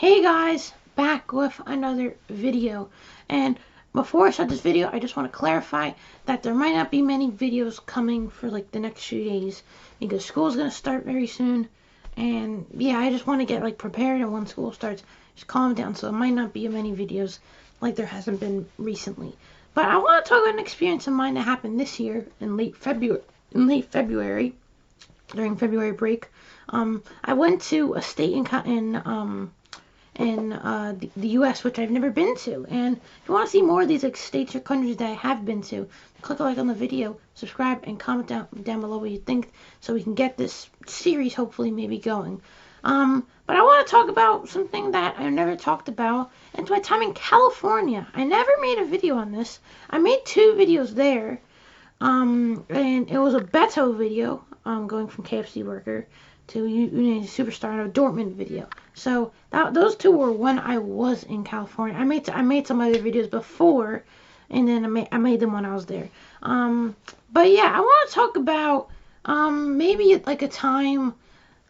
Hey guys, back with another video. And before I start this video, I just want to clarify that there might not be many videos coming for like the next few days because school's gonna start very soon. And yeah, I just want to get like prepared, and when school starts, just calm down. So it might not be many videos like there hasn't been recently. But I want to talk about an experience of mine that happened this year in late February, during February break. I went to a state in the U.S., which I've never been to. And if you want to see more of these like states or countries that I have been to, click a like on the video, subscribe, and comment down below what you think, so we can get this series hopefully maybe going. But I want to talk about something that I've never talked about, and it's my time in California. I never made a video on this. I made 2 videos there, and it was a Beto video, going from KFC worker to United Superstar, and a Dortmund video. So those 2 were when I was in California. I made some other videos before, and then I made them when I was there. But yeah, I want to talk about maybe like a time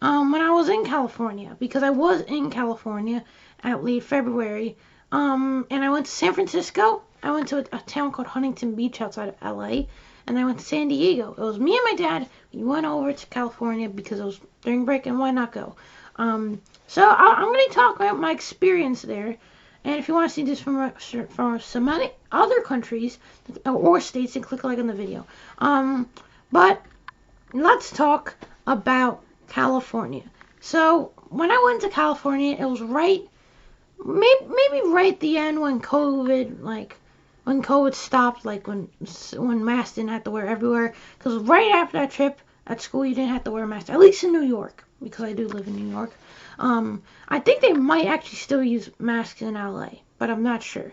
when I was in California, because I was in California at late February. And I went to San Francisco. I went to a town called Huntington Beach outside of LA. And I went to San Diego. It was me and my dad. We went over to California because it was during break, and why not go? So I'm going to talk about my experience there. And if you want to see this from some other countries or states, then click like on the video. But let's talk about California. So when I went to California, it was maybe right at the end when COVID stopped, like when masks didn't have to wear everywhere. Because right after that trip at school, you didn't have to wear a mask, at least in New York, because I do live in New York. I think they might actually still use masks in LA, but I'm not sure.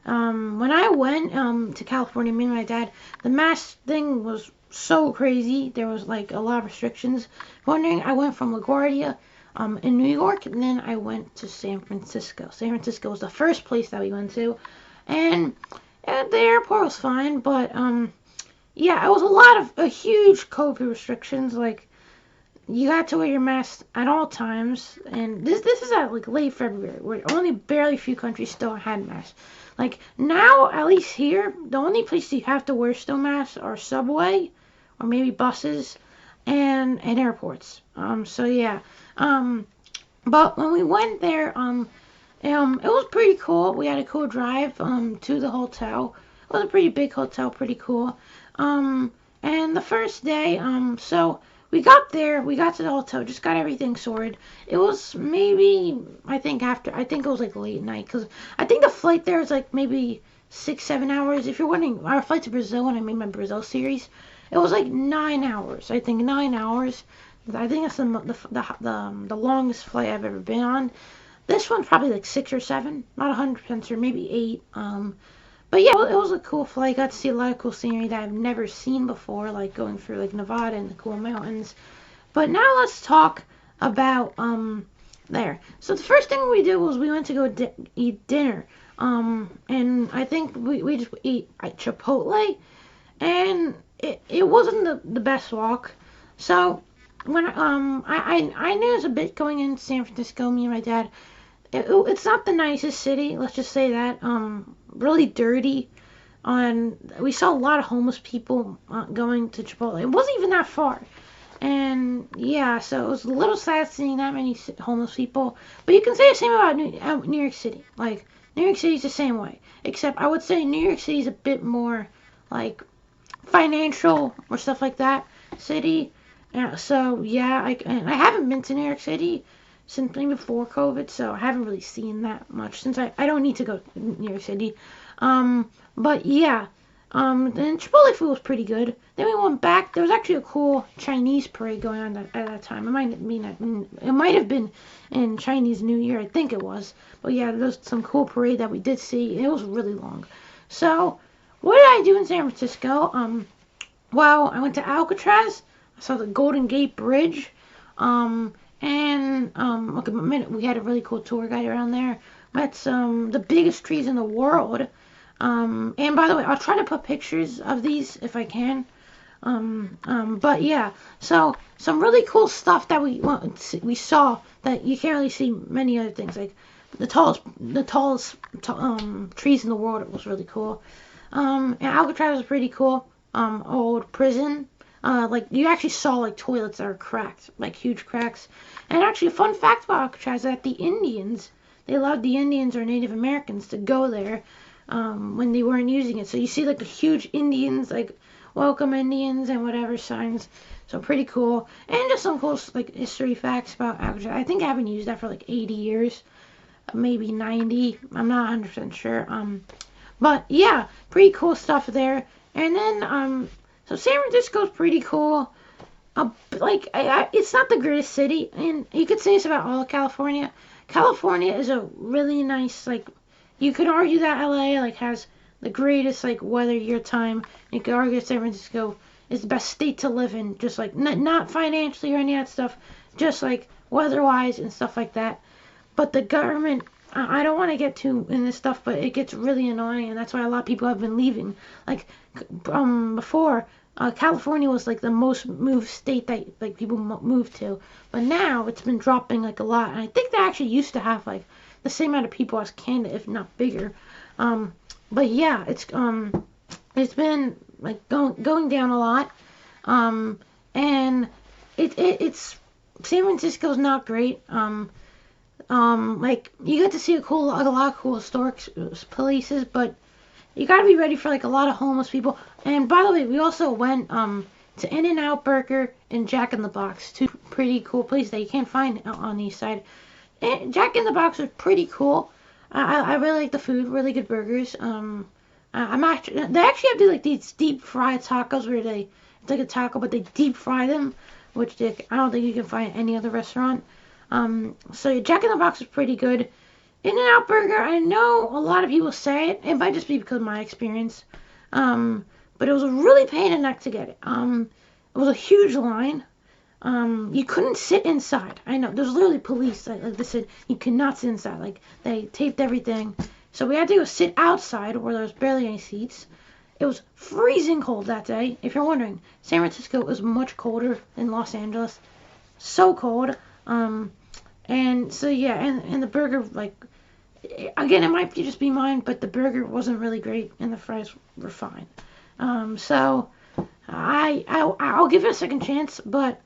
When I went to California, me and my dad, the mask thing was so crazy. There was like a lot of restrictions. I went from LaGuardia in New York, and then I went to San Francisco. San Francisco was the first place that we went to, and the airport was fine, but yeah, it was a huge COVID restrictions. Like, you had to wear your mask at all times, and this is at like late February, where only barely a few countries still had masks. Like now, at least here, the only place you have to wear still masks are subway, or maybe buses, and airports. So yeah. But when we went there, it was pretty cool. We had a cool drive to the hotel. It was a pretty big hotel, pretty cool. And the first day, so we got there, we got to the hotel, just got everything sorted. It was maybe, I think it was like late night, because I think the flight there is like maybe 6-7 hours. If you're wondering, our flight to Brazil, when I made my Brazil series, it was like 9 hours. I think 9 hours. I think that's the longest flight I've ever been on. This one's probably like 6 or 7, not 100% sure, maybe 8. But yeah, it was a cool flight. Got to see a lot of cool scenery that I've never seen before, like going through like Nevada and the cool mountains. But now let's talk about there. So the first thing we did was we went to go eat dinner. And I think we just ate at Chipotle, and it wasn't the best walk. So when I knew it was a bit going into San Francisco, me and my dad. It's not the nicest city, let's just say that. Really dirty. We saw a lot of homeless people going to Chipotle. It wasn't even that far. And yeah, so it was a little sad seeing that many homeless people. But you can say the same about New York City. Like, New York City's the same way. Except I would say New York City's a bit more like financial or stuff like that city. So yeah, I haven't been to New York City since maybe before COVID, so I haven't really seen that much, since I don't need to go to New York City. But yeah, then Chipotle food was pretty good. Then we went back. There was actually a cool Chinese parade going on at that time. It might have been in Chinese New Year, I think it was. But yeah, there was some cool parade that we did see. It was really long. So what did I do in San Francisco? Well, I went to Alcatraz. I saw the Golden Gate Bridge. Look, we had a really cool tour guide around there. Met the biggest trees in the world. And by the way, I'll try to put pictures of these if I can. But yeah, so some really cool stuff that we saw that you can't really see many other things, like the tallest trees in the world. It was really cool. And Alcatraz was pretty cool. Old prison. Like you actually saw like toilets that are cracked, like huge cracks. And actually, a fun fact about Alcatraz is that they allowed the Indians or Native Americans to go there when they weren't using it. So you see like the huge Indians, like welcome Indians and whatever signs. So pretty cool. And just some cool like history facts about Alcatraz. I think I haven't used that for like 80 years, maybe 90. I'm not 100% sure. But yeah, pretty cool stuff there. And then so San Francisco's pretty cool. Like it's not the greatest city, and you could say this about all of California. California is a really nice, like, you could argue that LA like has the greatest like weather year time. You could argue San Francisco is the best state to live in, just like not financially or any of that stuff, just like weather-wise and stuff like that. But the government, I don't want to get too in this stuff, but it gets really annoying, and that's why a lot of people have been leaving. Like before, California was like the most moved state that like people moved to, but now it's been dropping like a lot. And I think they actually used to have like the same amount of people as Canada, if not bigger. But yeah, it's been like going down a lot. And it's San Francisco's not great. Like you get to see a lot of cool historic places, but you gotta be ready for like a lot of homeless people. And by the way, we also went to In-N-Out Burger and Jack in the Box, two pretty cool places that you can't find on the east side. And Jack in the Box was pretty cool. I really like the food, really good burgers. They actually have these deep fried tacos where it's like a taco but they deep fry them, which I don't think you can find at any other restaurant. So yeah, Jack in the Box is pretty good. In-N-Out Burger, I know a lot of people say it. It might just be because of my experience. But it was a really pain in the neck to get it. It was a huge line. You couldn't sit inside. I know, there's literally police. Like they said, you cannot sit inside. Like, they taped everything. So we had to go sit outside where there was barely any seats. It was freezing cold that day. If you're wondering, San Francisco was much colder than Los Angeles. So cold. And so yeah, and the burger, like, again, it might just be mine, but the burger wasn't really great and the fries were fine. So I'll give it a second chance, but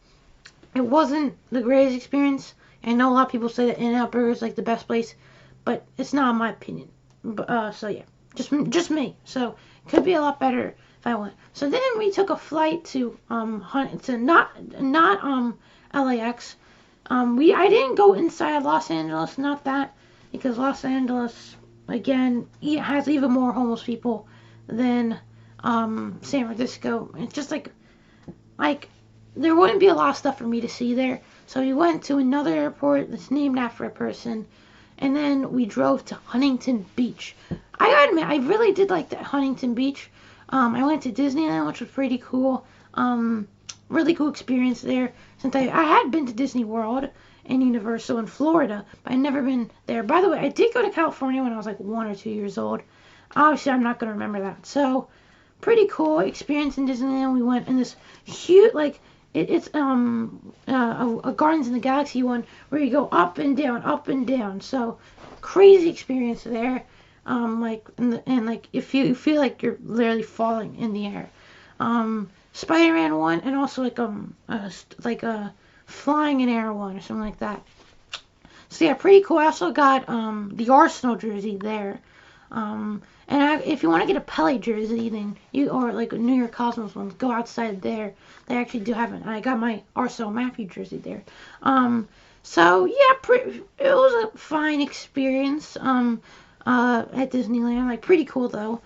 it wasn't the greatest experience. I know a lot of people say that In-N-Out Burger is like the best place, but it's not in my opinion. But so yeah, just me. So it could be a lot better if I went. So then we took a flight to not LAX. I didn't go inside Los Angeles, not that, because Los Angeles, again, it has even more homeless people than San Francisco. It's just like there wouldn't be a lot of stuff for me to see there. So we went to another airport that's named after a person, and then we drove to Huntington Beach. I gotta admit, I really did like that Huntington Beach. I went to Disneyland, which was pretty cool. Really cool experience there, since I had been to Disney World and Universal in Florida, but I'd never been there. By the way, I did go to California when I was like 1 or 2 years old. Obviously, I'm not going to remember that. So, pretty cool experience in Disneyland. We went in this huge, like, it's a Gardens in the Galaxy one where you go up and down, up and down. So, crazy experience there. Like, if you feel like you're literally falling in the air. Spider-Man one, and also like a flying in air one or something like that. So yeah, pretty cool. I also got the Arsenal jersey there. If you want to get a Pele jersey, then or like a New York Cosmos one, go outside there. They actually do have it. I got my Arsenal Matthew jersey there. So yeah, it was a fine experience. At Disneyland, like pretty cool though.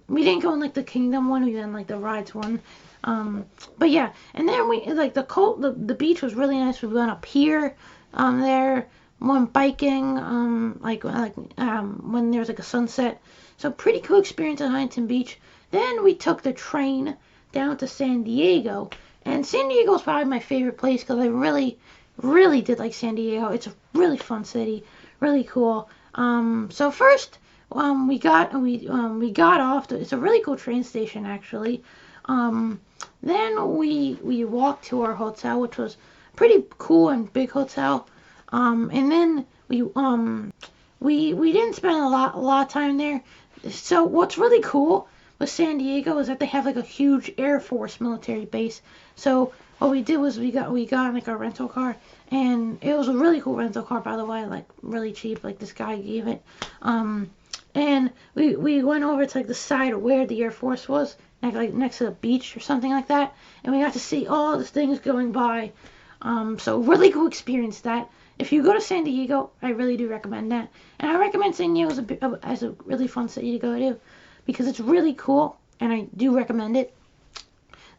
We didn't go in like the Kingdom one, we went in like the rides one. But yeah, and then we like the beach was really nice. We went up here, there, went biking, when there's like a sunset. So pretty cool experience at Huntington Beach. Then we took the train down to San Diego, and San Diego is probably my favorite place because I really, really did like San Diego. It's a really fun city, really cool. So first, we got off. It's a really cool train station actually. Then we walked to our hotel, which was pretty cool and big hotel. And then we didn't spend a lot of time there. So what's really cool with San Diego is that they have like a huge Air Force military base. So what we did was we got like a rental car, and it was a really cool rental car, by the way, like really cheap, like this guy gave it. And we went over to like the side where the Air Force was, like next to the beach or something like that, and we got to see all the things going by. So really cool experience that. If you go to San Diego, I really do recommend that. And I recommend San Diego as a really fun city to go to because it's really cool and I do recommend it.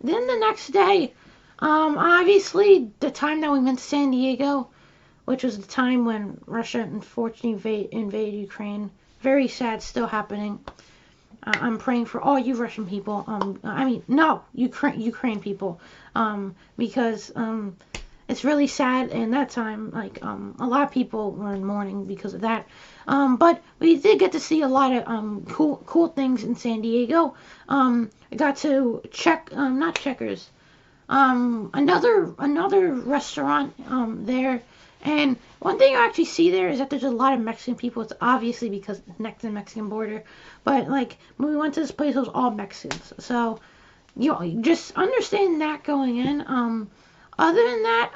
Then the next day, obviously the time that we went to San Diego, which was the time when Russia unfortunately invaded Ukraine. Very sad, still happening. I'm praying for all you Russian people. No, Ukraine people. Because it's really sad, and that time, like, a lot of people were in mourning because of that. But we did get to see a lot of cool things in San Diego. I got to not Checkers, another restaurant there. And one thing you actually see there is that there's a lot of Mexican people. It's obviously because it's next to the Mexican border. But like when we went to this place, it was all Mexicans. So just understand that going in. Other than that,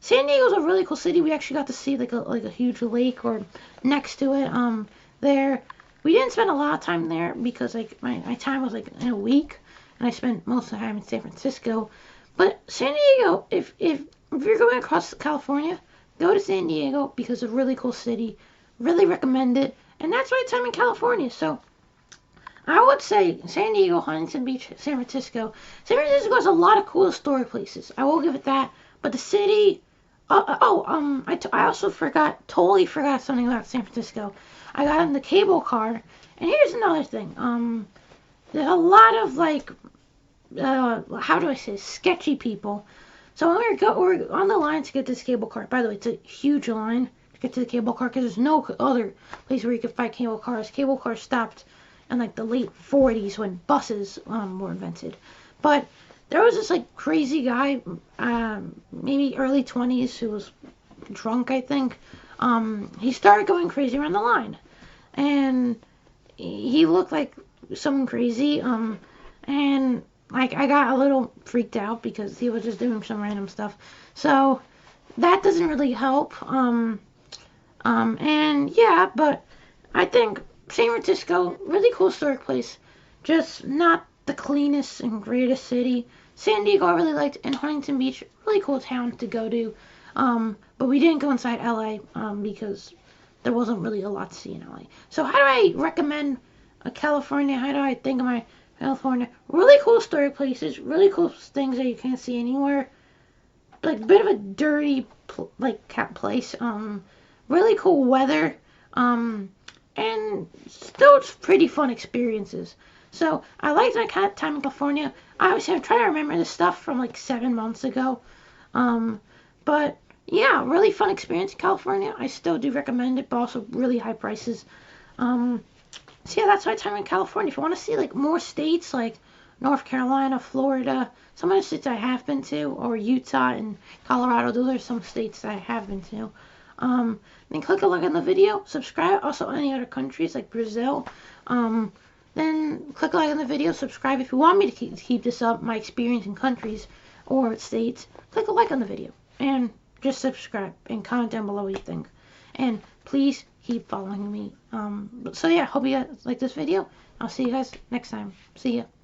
San Diego's a really cool city. We actually got to see like a huge lake or next to it. There, we didn't spend a lot of time there because like my time was like in a week, and I spent most of the time in San Francisco. But San Diego, if you're going across California, go to San Diego because it's a really cool city. Really recommend it. And that's my time in California. So I would say San Diego, Huntington Beach, San Francisco. San Francisco has a lot of cool historic places. I will give it that. But the city. I also totally forgot something about San Francisco. I got in the cable car, and here's another thing. There's a lot of like, how do I say, sketchy people. So when we're on the line to get this cable car. By the way, it's a huge line to get to the cable car because there's no other place where you could find cable cars. Cable cars stopped in like the late 40s when buses were invented. But there was this like crazy guy, maybe early 20s, who was drunk, I think. He started going crazy around the line, and he looked like someone crazy. And like I got a little freaked out because he was just doing some random stuff. So that doesn't really help. And yeah, but I think San Francisco, really cool historic place, just not the cleanest and greatest city. San Diego I really liked, and Huntington Beach, really cool town to go to. But we didn't go inside LA because there wasn't really a lot to see in LA. So how do I recommend California? How do I think of my California? Really cool historic places, really cool things that you can't see anywhere. Like a bit of a dirty place. Really cool weather. And still it's pretty fun experiences. So I liked my time in California. Obviously, I'm trying to remember the stuff from like 7 months ago. But yeah, really fun experience in California. I still do recommend it, but also really high prices. So yeah, that's my time in California. If you want to see like more states like North Carolina, Florida, some of the states I have been to, or Utah and Colorado, those are some states that I have been to. Then click a like on the video, subscribe. Also, any other countries like Brazil. Then click a like on the video, subscribe. If you want me to keep this up, my experience in countries or states, click a like on the video and just subscribe and comment down below what you think. And please keep following me. So yeah, hope you guys like this video. I'll see you guys next time. See ya.